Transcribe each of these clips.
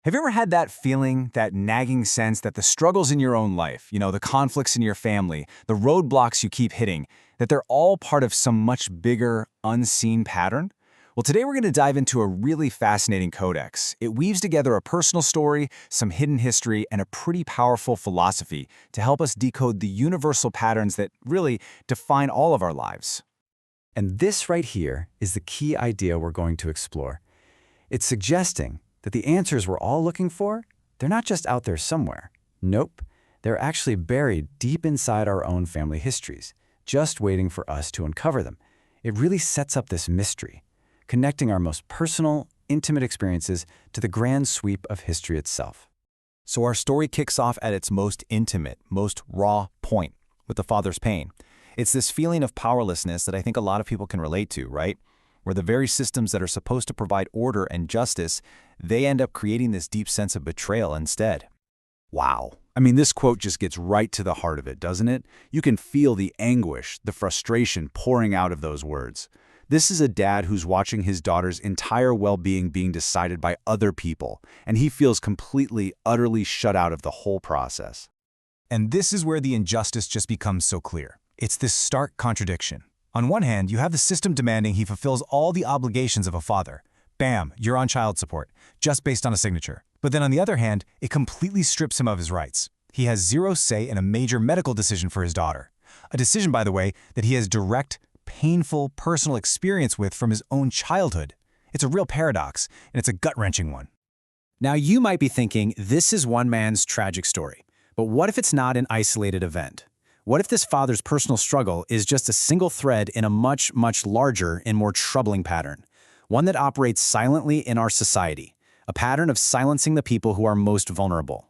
Have you ever had that feeling, that nagging sense that the struggles in your own life, the conflicts in your family, the roadblocks you keep hitting, that they're all part of some much bigger, unseen pattern? Well, today we're going to dive into a really fascinating codex. It weaves together a personal story, some hidden history, and a pretty powerful philosophy to help us decode the universal patterns that really define all of our lives. And this right here is the key idea we're going to explore. It's suggesting that the answers we're all looking for, they're not just out there somewhere. Nope, they're actually buried deep inside our own family histories, just waiting for us to uncover them. It really sets up this mystery, connecting our most personal, intimate experiences to the grand sweep of history itself. So our story kicks off at its most intimate, most raw point, with the father's pain. It's this feeling of powerlessness that I think a lot of people can relate to, right? Where the very systems that are supposed to provide order and justice, they end up creating this deep sense of betrayal instead. Wow. I mean, this quote just gets right to the heart of it, doesn't it? You can feel the anguish, the frustration pouring out of those words. This is a dad who's watching his daughter's entire well-being being decided by other people, and he feels completely, utterly shut out of the whole process. And this is where the injustice just becomes so clear. It's this stark contradiction. On one hand, you have the system demanding he fulfills all the obligations of a father. Bam, you're on child support, just based on a signature. But then on the other hand, it completely strips him of his rights. He has zero say in a major medical decision for his daughter. A decision, by the way, that he has direct, painful, personal experience with from his own childhood. It's a real paradox, and it's a gut-wrenching one. Now, you might be thinking, this is one man's tragic story. But what if it's not an isolated event? What if this father's personal struggle is just a single thread in a much, much larger and more troubling pattern? One that operates silently in our society, a pattern of silencing the people who are most vulnerable.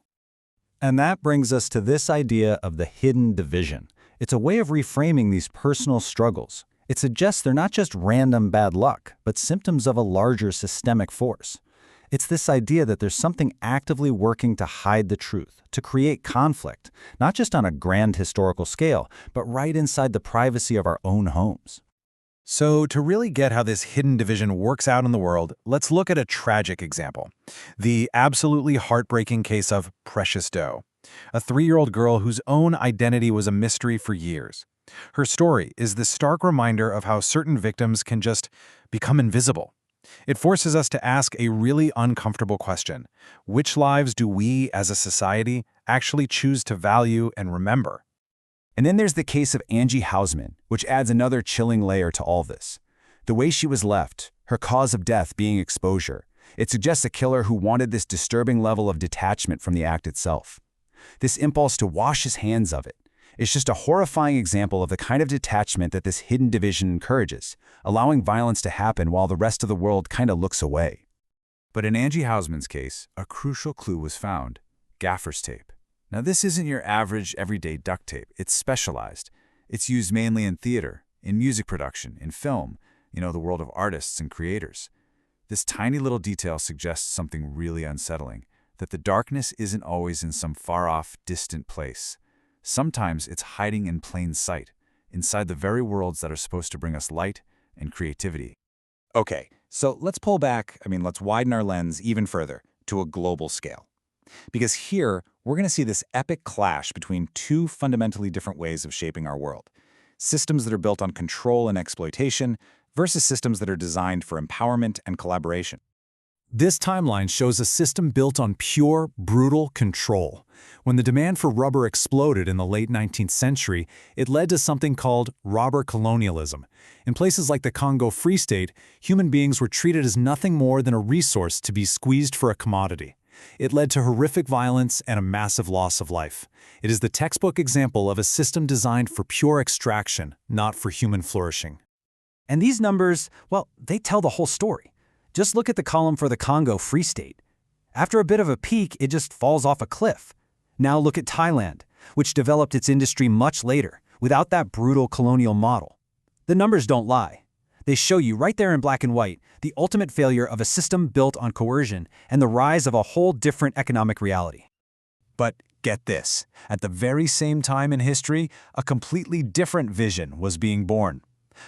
And that brings us to this idea of the hidden division. It's a way of reframing these personal struggles. It suggests they're not just random bad luck, but symptoms of a larger systemic force. It's this idea that there's something actively working to hide the truth, to create conflict, not just on a grand historical scale, but right inside the privacy of our own homes. So to really get how this hidden division works out in the world, let's look at a tragic example. The absolutely heartbreaking case of Precious Doe, a 3-year-old girl whose own identity was a mystery for years. Her story is the stark reminder of how certain victims can just become invisible. It forces us to ask a really uncomfortable question. Which lives do we, as a society, actually choose to value and remember? And then there's the case of Angie Hausman, which adds another chilling layer to all this. The way she was left, her cause of death being exposure, it suggests a killer who wanted this disturbing level of detachment from the act itself. This impulse to wash his hands of it. It's just a horrifying example of the kind of detachment that this hidden division encourages, allowing violence to happen while the rest of the world kind of looks away. But in Angie Hausman's case, a crucial clue was found: gaffer's tape. Now, this isn't your average, everyday duct tape. It's specialized. It's used mainly in theater, in music production, in film, the world of artists and creators. This tiny little detail suggests something really unsettling, that the darkness isn't always in some far-off, distant place. Sometimes it's hiding in plain sight, inside the very worlds that are supposed to bring us light and creativity. Okay, so let's pull back, let's widen our lens even further to a global scale. Because here, we're going to see this epic clash between two fundamentally different ways of shaping our world. Systems that are built on control and exploitation versus systems that are designed for empowerment and collaboration. This timeline shows a system built on pure, brutal control. When the demand for rubber exploded in the late 19th century, it led to something called robber colonialism. In places like the Congo Free State, human beings were treated as nothing more than a resource to be squeezed for a commodity. It led to horrific violence and a massive loss of life. It is the textbook example of a system designed for pure extraction, not for human flourishing. And these numbers, well, they tell the whole story. Just look at the column for the Congo Free State. After a bit of a peak, it just falls off a cliff. Now look at Thailand, which developed its industry much later, without that brutal colonial model. The numbers don't lie. They show you right there in black and white the ultimate failure of a system built on coercion and the rise of a whole different economic reality. But get this, at the very same time in history, a completely different vision was being born.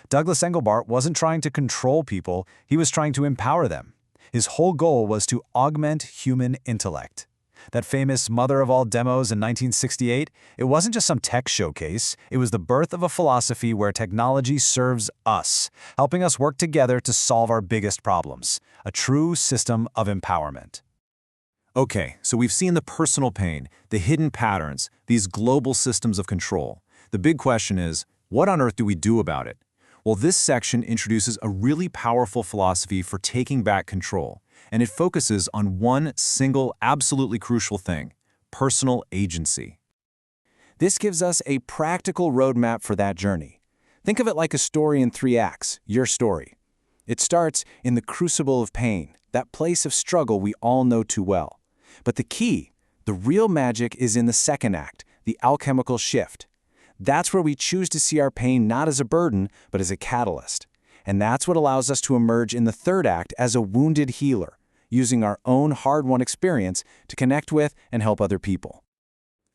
Douglas Engelbart wasn't trying to control people, he was trying to empower them. His whole goal was to augment human intellect. That famous Mother of All Demos in 1968, it wasn't just some tech showcase, it was the birth of a philosophy where technology serves us, helping us work together to solve our biggest problems. A true system of empowerment. Okay, so we've seen the personal pain, the hidden patterns, these global systems of control. The big question is, what on earth do we do about it? Well, this section introduces a really powerful philosophy for taking back control, and it focuses on one single, absolutely crucial thing: personal agency. This gives us a practical roadmap for that journey. Think of it like a story in 3 acts, your story. It starts in the crucible of pain, that place of struggle we all know too well. But the key, the real magic, is in the 2nd act, the alchemical shift. That's where we choose to see our pain not as a burden, but as a catalyst. And that's what allows us to emerge in the 3rd act as a wounded healer, using our own hard-won experience to connect with and help other people.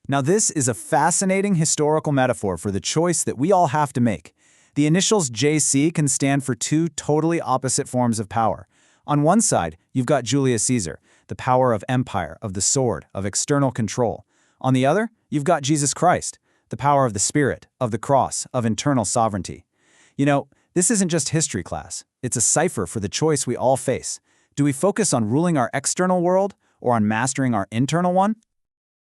Now this is a fascinating historical metaphor for the choice that we all have to make. The initials JC can stand for 2 totally opposite forms of power. On one side, you've got Julius Caesar, the power of empire, of the sword, of external control. On the other, you've got Jesus Christ, the power of the Spirit, of the cross, of internal sovereignty. You know, this isn't just history class. It's a cipher for the choice we all face. Do we focus on ruling our external world or on mastering our internal one?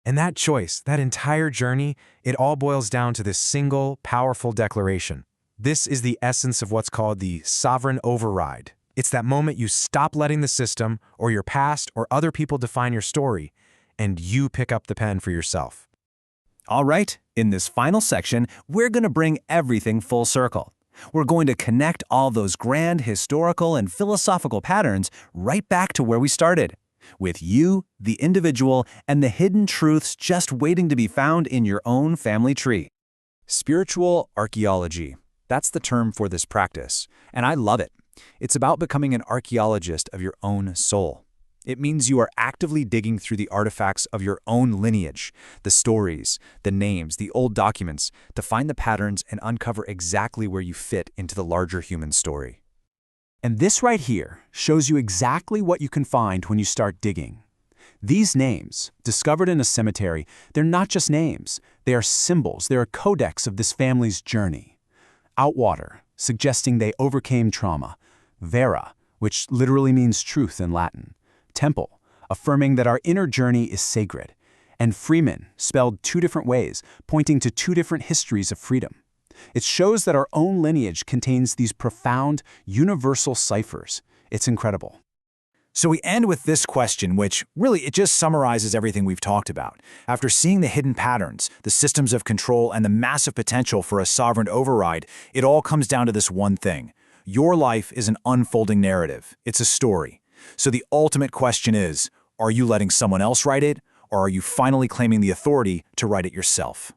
And that choice, that entire journey, it all boils down to this single, powerful declaration. This is the essence of what's called the sovereign override. It's that moment you stop letting the system or your past or other people define your story, and you pick up the pen for yourself. All right, in this final section, we're going to bring everything full circle. We're going to connect all those grand historical and philosophical patterns right back to where we started, with you, the individual, and the hidden truths just waiting to be found in your own family tree. Spiritual archaeology. That's the term for this practice, and I love it. It's about becoming an archaeologist of your own soul. It means you are actively digging through the artifacts of your own lineage, the stories, the names, the old documents, to find the patterns and uncover exactly where you fit into the larger human story. And this right here shows you exactly what you can find when you start digging. These names, discovered in a cemetery, they're not just names. They are symbols. They're a codex of this family's journey. Outwater, suggesting they overcame trauma. Vera, which literally means truth in Latin. Temple, affirming that our inner journey is sacred. And Freeman, spelled 2 different ways, pointing to 2 different histories of freedom. It shows that our own lineage contains these profound, universal ciphers. It's incredible. So we end with this question, which really it just summarizes everything we've talked about. After seeing the hidden patterns, the systems of control, and the massive potential for a sovereign override, it all comes down to this one thing. Your life is an unfolding narrative. It's a story. So the ultimate question is, are you letting someone else write it, or are you finally claiming the authority to write it yourself?